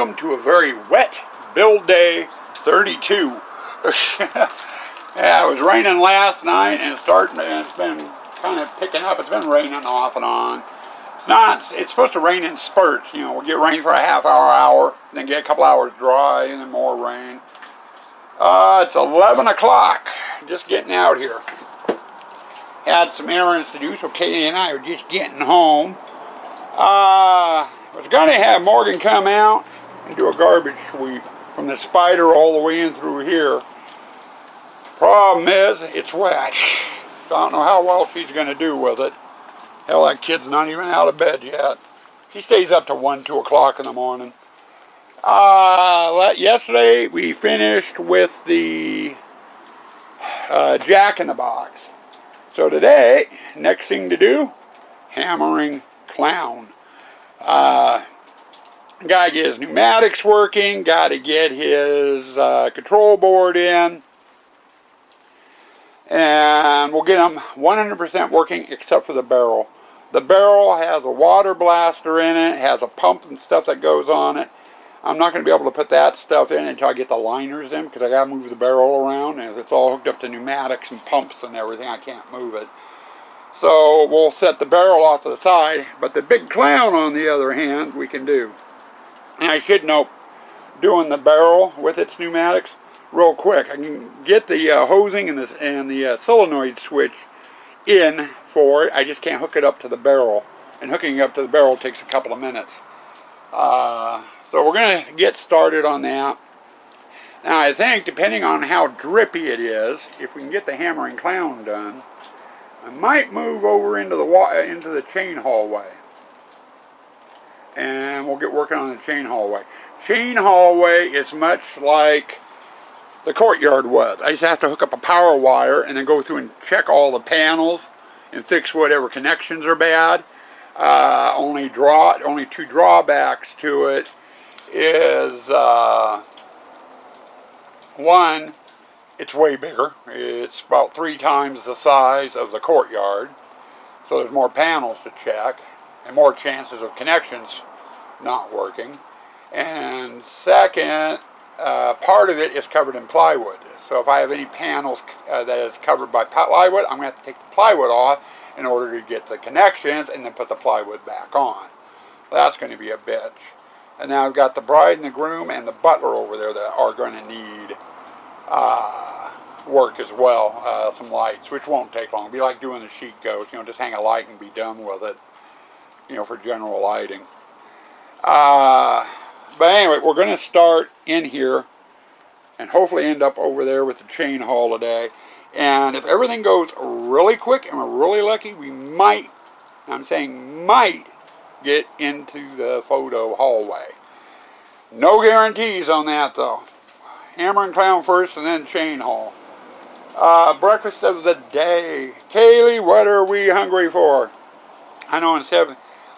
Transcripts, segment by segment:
welcome to a very wet build day 32. Yeah, it was raining last night and it's been kind of picking up. It's been raining off and on. It's supposed to rain in spurts. You know, we'll get rain for a half hour, then get a couple hours dry, and then more rain. It's 11 o'clock, just getting out here. Had some errands to do, so Katie and I are just getting home. Was going to have Morgan come out and do a garbage sweep from the spider all the way in through here. Problem is, it's wet. So I don't know how well she's going to do with it. Hell, that kid's not even out of bed yet. She stays up to 1, 2 o'clock in the morning. Yesterday we finished with the Jack in the Box. So today, next thing to do, hammering clown. Got to get his pneumatics working, got to get his control board in, and we'll get them 100% working except for the barrel. The barrel has a water blaster in it, has a pump and stuff that goes on it. I'm not going to be able to put that stuff in until I get the liners in, because I got to move the barrel around, and if it's all hooked up to pneumatics and pumps and everything, I can't move it. So we'll set the barrel off to the side, but the big clown, on the other hand, we can do. And I should know, doing the barrel with its pneumatics real quick. I can get the hosing and the solenoid switch in for it. I just can't hook it up to the barrel, and hooking it up to the barrel takes a couple of minutes. So we're going to get started on that. Now I think, depending on how drippy it is, if we can get the hammering clown done, I might move over into the chain hallway. And we'll get working on the chain hallway. Chain hallway is much like the courtyard was. I used to have to hook up a power wire and then go through and check all the panels and fix whatever connections are bad. Only two drawbacks to it is one, it's way bigger. It's about 3 times the size of the courtyard, so there's more panels to check and more chances of connections not working. And second, part of it is covered in plywood. So if I have any panels that is covered by plywood, I'm going to have to take the plywood off in order to get the connections and then put the plywood back on. That's going to be a bitch. And now I've got the bride and the groom and the butler over there that are going to need work as well. Some lights, which won't take long. It'll be like doing the sheet goats, just hang a light and be done with it, for general lighting. But anyway, we're going to start in here and hopefully end up over there with the chain haul today. And if everything goes really quick and we're really lucky, we might, I'm saying might, get into the photo hallway. No guarantees on that though. Hammer and clown first and then chain haul. Breakfast of the day. Kaylee, what are we hungry for? I know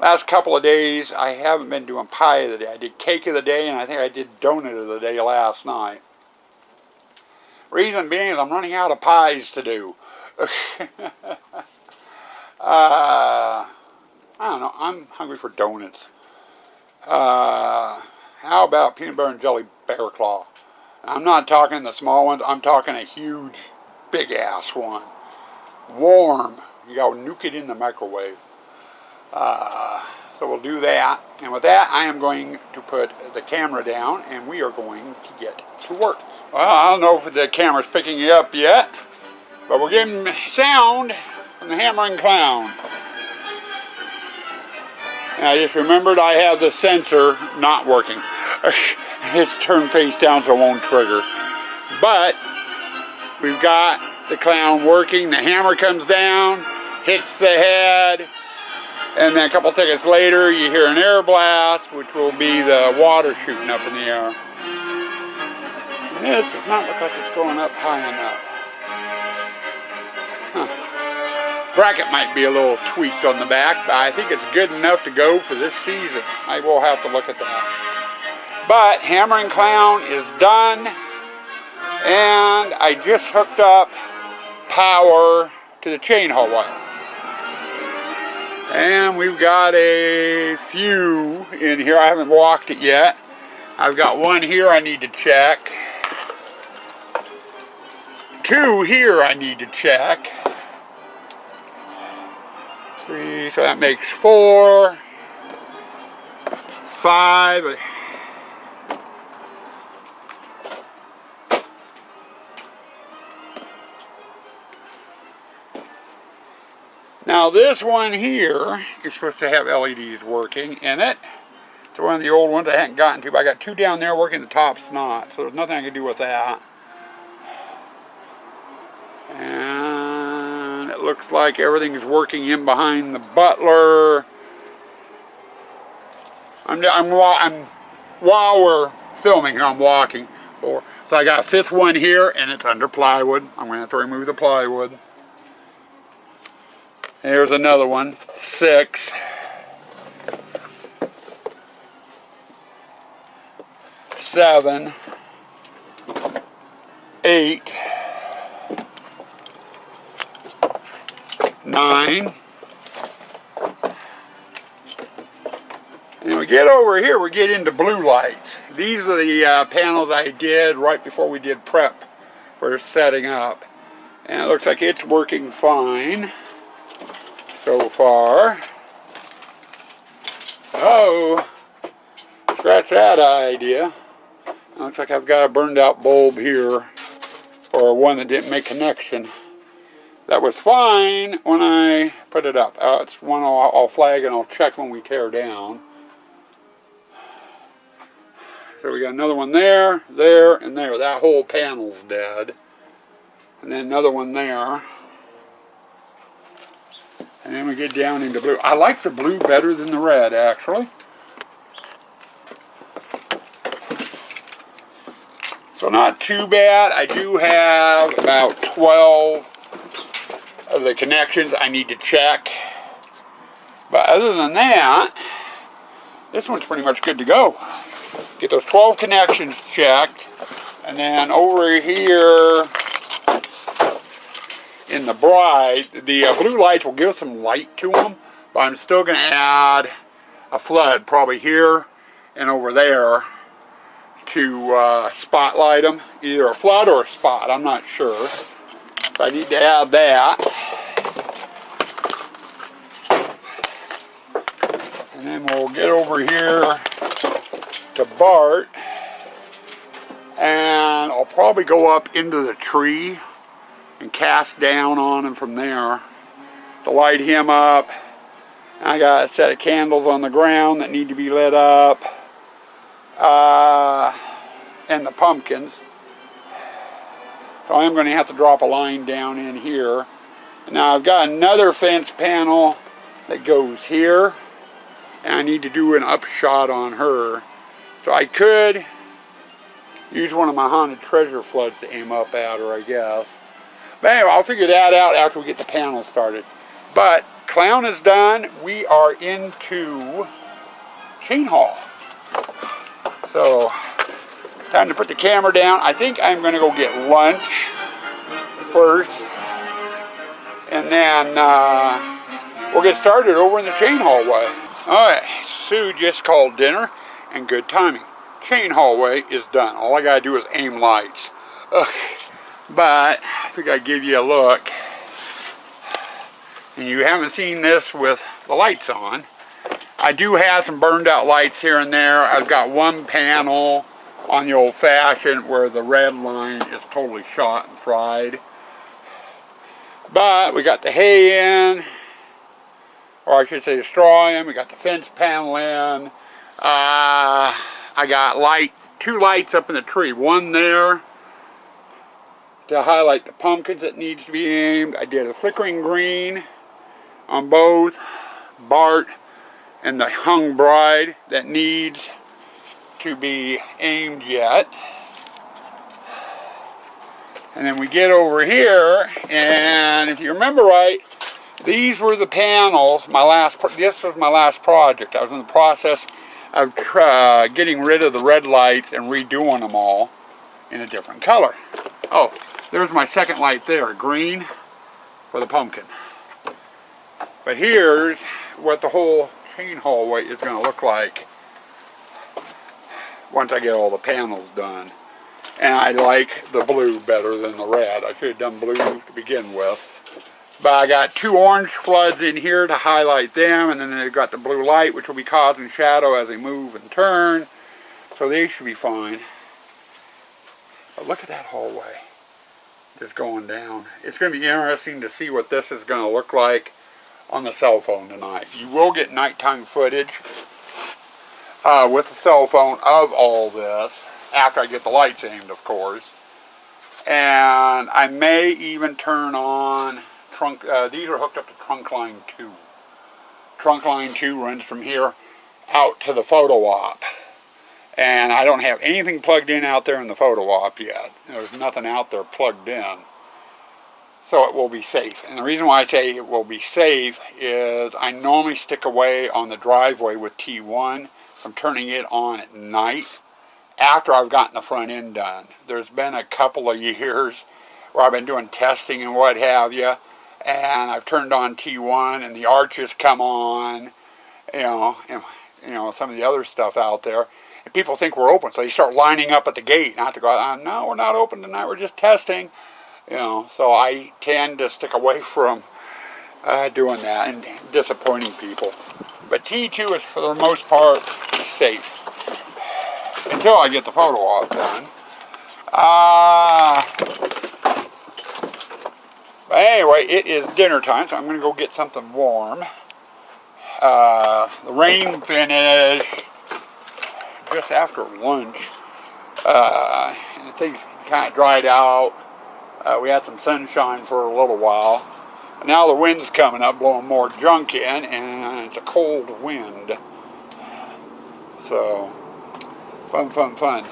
last couple of days I haven't been doing pie of the day. I did cake of the day, and I think I did donut of the day last night. Reason being is I'm running out of pies to do. I don't know, I'm hungry for donuts. How about peanut butter and jelly bear claw? I'm not talking the small ones, I'm talking a huge, big ass one. Warm. You gotta nuke it in the microwave. So we'll do that. And with that, I am going to put the camera down and we are going to get to work. Well, I don't know if the camera's picking it up yet, but we're getting sound from the hammering clown. And I just remembered I have the sensor not working. It's turned face down so it won't trigger. But we've got the clown working. The hammer comes down, hits the head, and then a couple seconds later you hear an air blast, which will be the water shooting up in the air. And this does not look like it's going up high enough. Bracket might be a little tweaked on the back, but I think it's good enough to go for this season. I will have to look at that. But hammering clown is done, and I just hooked up power to the chain hallway. And we've got a few in here. I haven't walked it yet. I've got one here I need to check. Two here I need to check. 3, so that makes 4. 5. Now this one here is supposed to have LEDs working in it. It's one of the old ones I hadn't gotten to, but I got 2 down there working, the top's not, so there's nothing I can do with that. And it looks like everything's working in behind the Butler. While we're filming here, I'm walking. So I got a 5th one here, and it's under plywood. I'm going to have to remove the plywood. Here's another one, 6. 7. 8. 9. And we get over here, we get into blue lights. These are the panels I did right before we did prep for setting up. And it looks like it's working fine so far. Oh, scratch that idea. It looks like I've got a burned out bulb here, or one that didn't make connection. That was fine when I put it up. It's one I'll flag and I'll check when we tear down. So we got another one there, there, and there. That whole panel's dead. And then another one there. And then we get down into blue. I like the blue better than the red, actually. So not too bad. I do have about 12 of the connections I need to check. But other than that, this one's pretty much good to go. Get those 12 connections checked, and then over here in the Bride, the blue lights will give some light to them, but I'm still going to add a flood probably here and over there to spotlight them, either a flood or a spot, I'm not sure, but I need to add that. And then we'll get over here to Bart, and I'll probably go up into the tree and cast down on him from there to light him up. I got a set of candles on the ground that need to be lit up, and the pumpkins. So I'm going to have to drop a line down in here. Now I've got another fence panel that goes here, and I need to do an upshot on her. So I could use one of my haunted treasure floods to aim up at her, I guess. But anyway, I'll figure that out after we get the panel started. But clown is done. We are into chain haul. So time to put the camera down. I think I'm going to go get lunch first, and then we'll get started over in the chain hallway. All right, Sue just called dinner. And good timing. Chain hallway is done. All I gotta do is aim lights. But I think I'd give you a look. And you haven't seen this with the lights on. I do have some burned out lights here and there. I've got one panel on the old fashioned where the red line is totally shot and fried. But we got the hay in, or I should say the straw in. We got the fence panel in. I got 2 lights up in the tree. One there to highlight the pumpkins that needs to be aimed. I did a flickering green on both Bart and the hung Bride that needs to be aimed yet. And then we get over here, and if you remember right, these were the panels. This was my last project. I was in the process of getting rid of the red lights and redoing them all in a different color. Oh, there's my second light there, green for the pumpkin. But here's what the whole chain hallway is going to look like. once I get all the panels done. And I like the blue better than the red. I should have done blue to begin with. But I got 2 orange floods in here to highlight them, and then they've got the blue light, which will be causing shadow as they move and turn. So they should be fine. But look at that hallway just going down. It's going to be interesting to see what this is going to look like on the cell phone tonight. You will get nighttime footage with the cell phone of all this, after I get the lights aimed, of course. And I may even turn on trunk, these are hooked up to trunk line 2. Trunk line 2 runs from here out to the photo op. And I don't have anything plugged in out there in the photo op yet. There's nothing out there plugged in. So it will be safe. And the reason why I say it will be safe is I normally stick away on the driveway with T1 from turning it on at night after I've gotten the front end done. There's been a couple of years where I've been doing testing and what have you, and I've turned on T1 and the arches come on, and some of the other stuff out there. And people think we're open, so they start lining up at the gate. And I have to go, no, we're not open tonight, we're just testing. So I tend to stick away from doing that and disappointing people. But T2 is, for the most part, safe. Until I get the photo op done. But anyway, it is dinner time, so I'm going to go get something warm. The rain finished just after lunch. And things kind of dried out. We had some sunshine for a little while. And now the wind's coming up, blowing more junk in, and it's a cold wind. So, fun.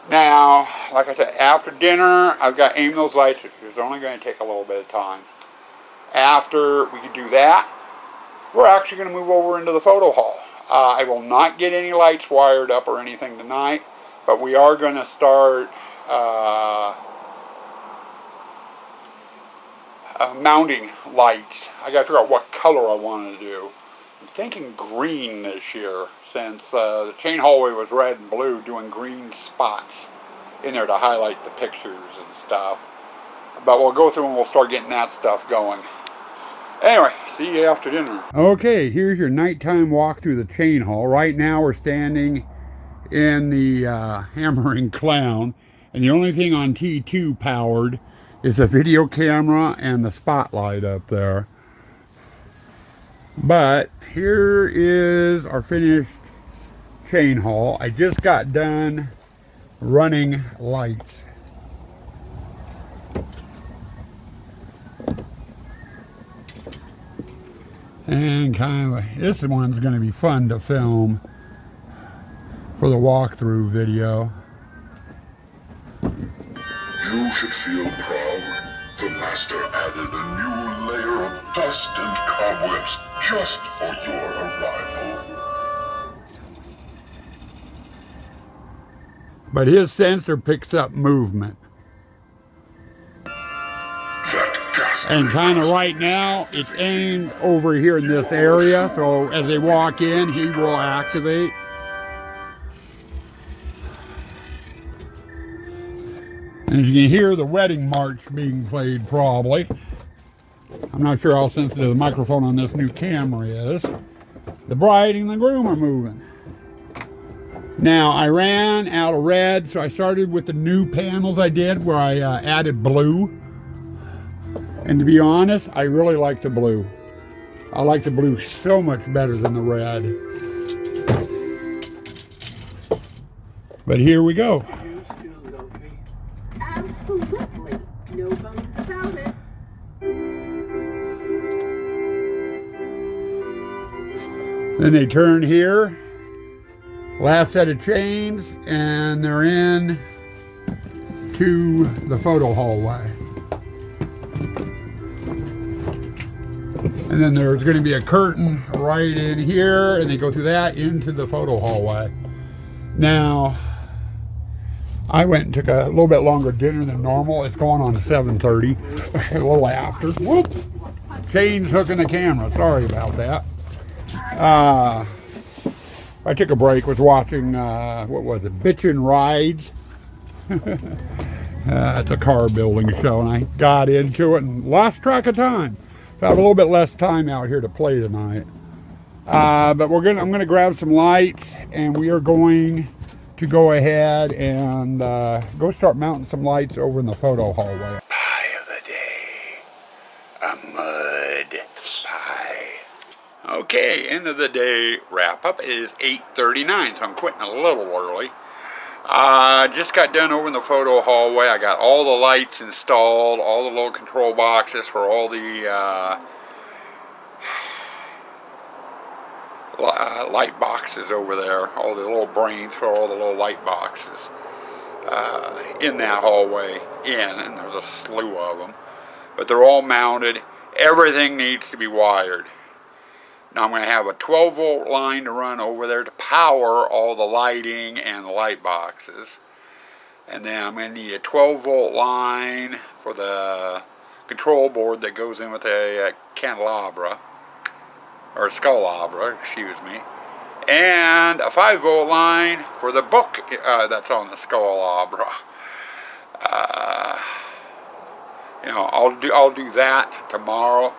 Now, like I said, after dinner, I've got to aim those lights, which is only going to take a little bit of time. After we can do that, we're actually going to move over into the photo hall. I will not get any lights wired up or anything tonight, but we are going to start mounting lights. I got to figure out what color I want to do. I'm thinking green this year, since the chain hallway was red and blue, doing green spots in there to highlight the pictures and stuff. But we'll go through and we'll start getting that stuff going. Anyway, see you after dinner. Okay, here's your nighttime walk through the chain hall. Right now we're standing in the Hammering Clown, and the only thing on T2 powered is a video camera and the spotlight up there. But here is our finished chain hall. I just got done running lights. And this one's going to be fun to film for the walkthrough video. You should feel proud. The master added a new layer of dust and cobwebs just for your arrival. But his sensor picks up movement. And kind of right now, it's aimed over here in this area, so as they walk in, he will activate. And you can hear the wedding march being played, probably. I'm not sure how sensitive the microphone on this new camera is. The bride and the groom are moving. Now, I ran out of red, so I started with the new panels I did, where I added blue. And to be honest, I really like the blue. I like the blue so much better than the red. But here we go. Absolutely. No bones about it. Then they turn here. Last set of chains, and they're in to the photo hallway. And then there's going to be a curtain right in here, and they go through that into the photo hallway. Now, I went and took a little bit longer dinner than normal. It's going on to 7:30, a little after. Whoop! Chains hooking the camera. Sorry about that. I took a break, was watching, what was it, Bitchin' Rides. It's a car building show, and I got into it and lost track of time. So I have a little bit less time out here to play tonight. But I'm gonna grab some lights, and we are going to go ahead and go start mounting some lights over in the photo hallway. Pie of the day, a mud pie. Okay, end of the day wrap up. It is 8:39, so I'm quitting a little early. Just got done over in the photo hallway. I got all the lights installed, all the little control boxes for all the light boxes over there, all the little brains for all the little light boxes in that hallway and there's a slew of them. But they're all mounted. Everything needs to be wired. Now I'm going to have a 12-volt line to run over there to power all the lighting and the light boxes. And then I'm going to need a 12-volt line for the control board that goes in with a candelabra, or skullabra, excuse me. And a 5-volt line for the book that's on the skullabra. I'll do that tomorrow.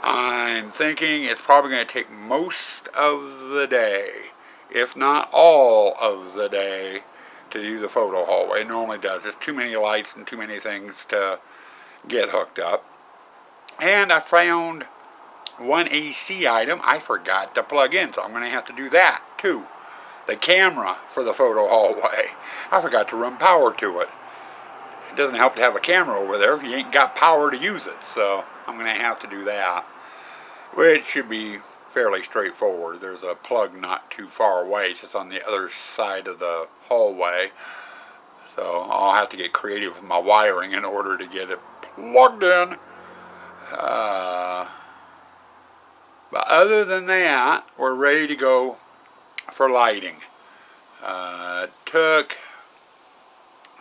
I'm thinking it's probably going to take most of the day, if not all of the day, to do the photo hallway. It normally does. There's too many lights and too many things to get hooked up. And I found one AC item I forgot to plug in, so I'm going to have to do that too. The camera for the photo hallway. I forgot to run power to it. It doesn't help to have a camera over there if you ain't got power to use it, so I'm going to have to do that, which should be fairly straightforward. There's a plug not too far away. It's just on the other side of the hallway, so I'll have to get creative with my wiring in order to get it plugged in. But other than that, we're ready to go for lighting. It took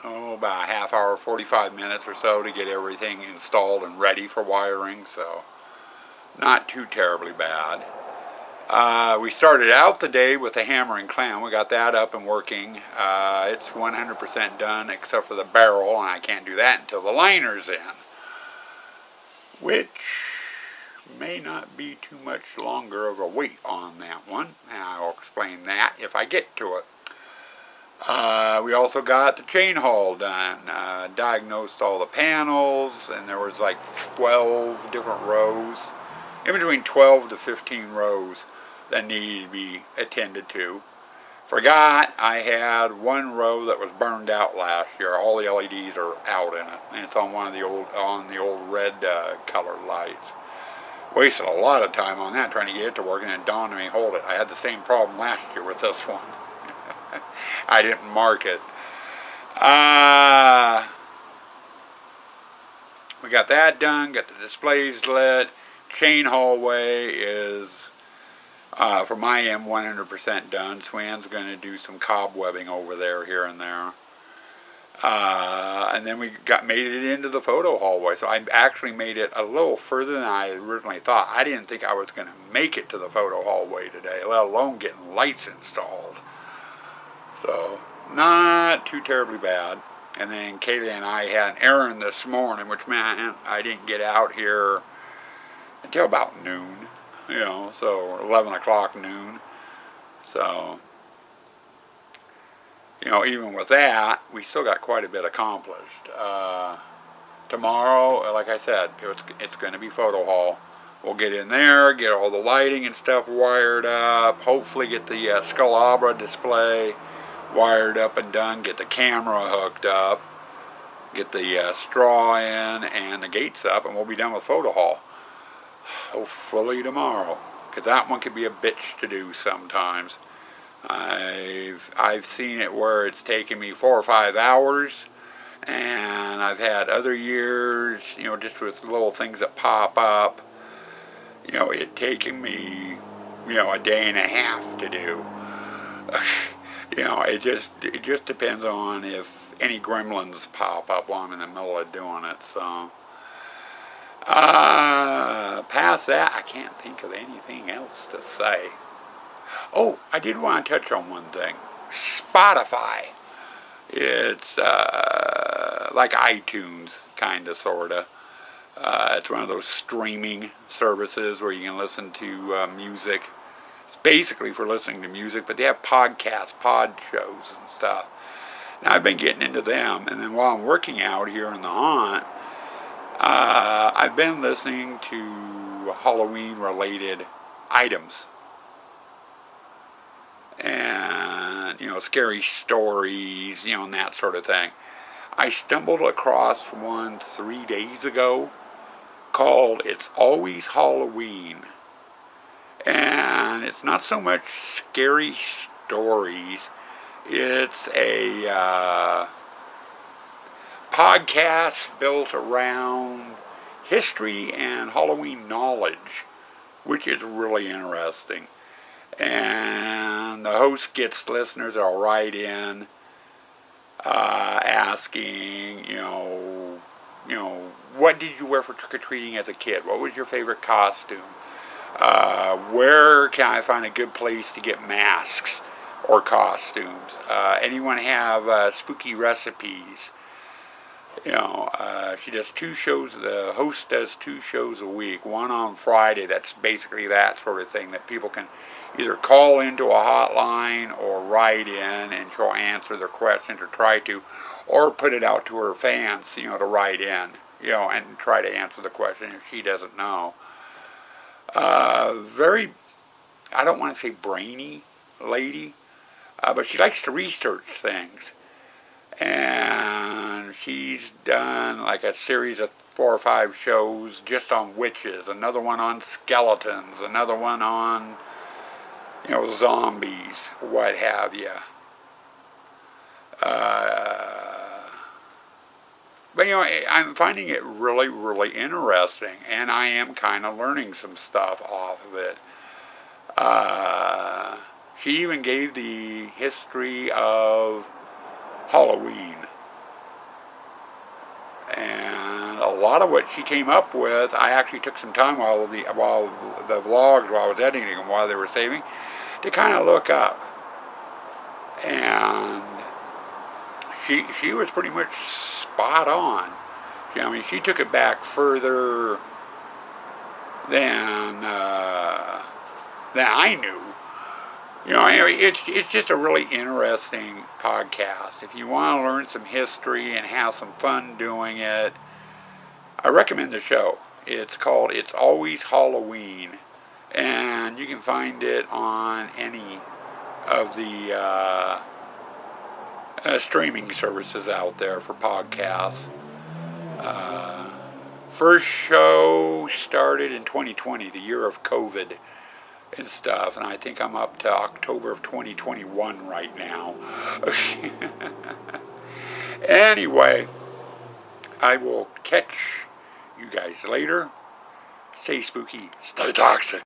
about a half hour, 45 minutes or so to get everything installed and ready for wiring, so not too terribly bad. We started out the day with the hammer and clamp. We got that up and working. It's 100% done except for the barrel, and I can't do that until the liner's in, which may not be too much longer of a wait on that one. And I'll explain that if I get to it. We also got the chain haul done, diagnosed all the panels, and there was like 12 different rows, in between 12 to 15 rows that needed to be attended to. Forgot I had one row that was burned out last year. All the LEDs are out in it, and it's on one of the old red color lights. Wasted a lot of time on that trying to get it to work, and it dawned on me, hold it, I had the same problem last year with this one. I didn't mark it. We got that done, got the displays lit. Chain hallway is, for my end, 100% done. Swan's going to do some cobwebbing over there, here and there. And then we made it into the photo hallway. So I actually made it a little further than I originally thought. I didn't think I was going to make it to the photo hallway today, let alone getting lights installed. So, not too terribly bad. And then Kaylee and I had an errand this morning, which meant I didn't get out here until about noon, so 11 o'clock noon. So, even with that, we still got quite a bit accomplished. Tomorrow, like I said, it's going to be photo hall. We'll get in there, get all the lighting and stuff wired up, hopefully get the skullabra display wired up and done, get the camera hooked up, get the straw in and the gates up, and we'll be done with photo hall. Hopefully tomorrow, because that one could be a bitch to do sometimes. I've seen it where it's taken me 4 or 5 hours, and I've had other years, just with little things that pop up, it taking me, a day and a half to do. It just depends on if any gremlins pop up while I'm in the middle of doing it, so. Past that, I can't think of anything else to say. Oh, I did want to touch on one thing. Spotify. It's like iTunes, kind of, sort of. It's one of those streaming services where you can listen to music. It's basically for listening to music, but they have podcasts, pod shows and stuff. And I've been getting into them, and then while I'm working out here in the haunt, I've been listening to Halloween-related items. And, scary stories, and that sort of thing. I stumbled across one 3 days ago called It's Always Halloween. And it's not so much scary stories. It's a podcast built around history and Halloween knowledge, which is really interesting. And the host gets listeners that'll write in asking, what did you wear for trick-or-treating as a kid? What was your favorite costume? Where can I find a good place to get masks or costumes? Anyone have spooky recipes? She does 2 shows, the host does 2 shows a week, one on Friday, that's basically that sort of thing, that people can either call into a hotline or write in and she'll answer their questions or try to, or put it out to her fans, to write in, and try to answer the question if she doesn't know. Very, I don't want to say brainy lady, but she likes to research things. And she's done like a series of 4 or 5 shows just on witches, another one on skeletons, another one on, zombies, what have you. But, I'm finding it really, really interesting, and I am kind of learning some stuff off of it. She even gave the history of Halloween. And a lot of what she came up with, I actually took some time while the vlogs, while I was editing them, while they were saving, to kind of look up. And she was pretty much spot on. She took it back further than I knew. It's just a really interesting podcast. If you want to learn some history and have some fun doing it, I recommend the show. It's called It's Always Halloween, and you can find it on any of the streaming services out there for podcasts. First show started in 2020, the year of COVID and stuff, and I think I'm up to October of 2021 right now. Anyway, I will catch you guys later. Stay spooky, stay toxic.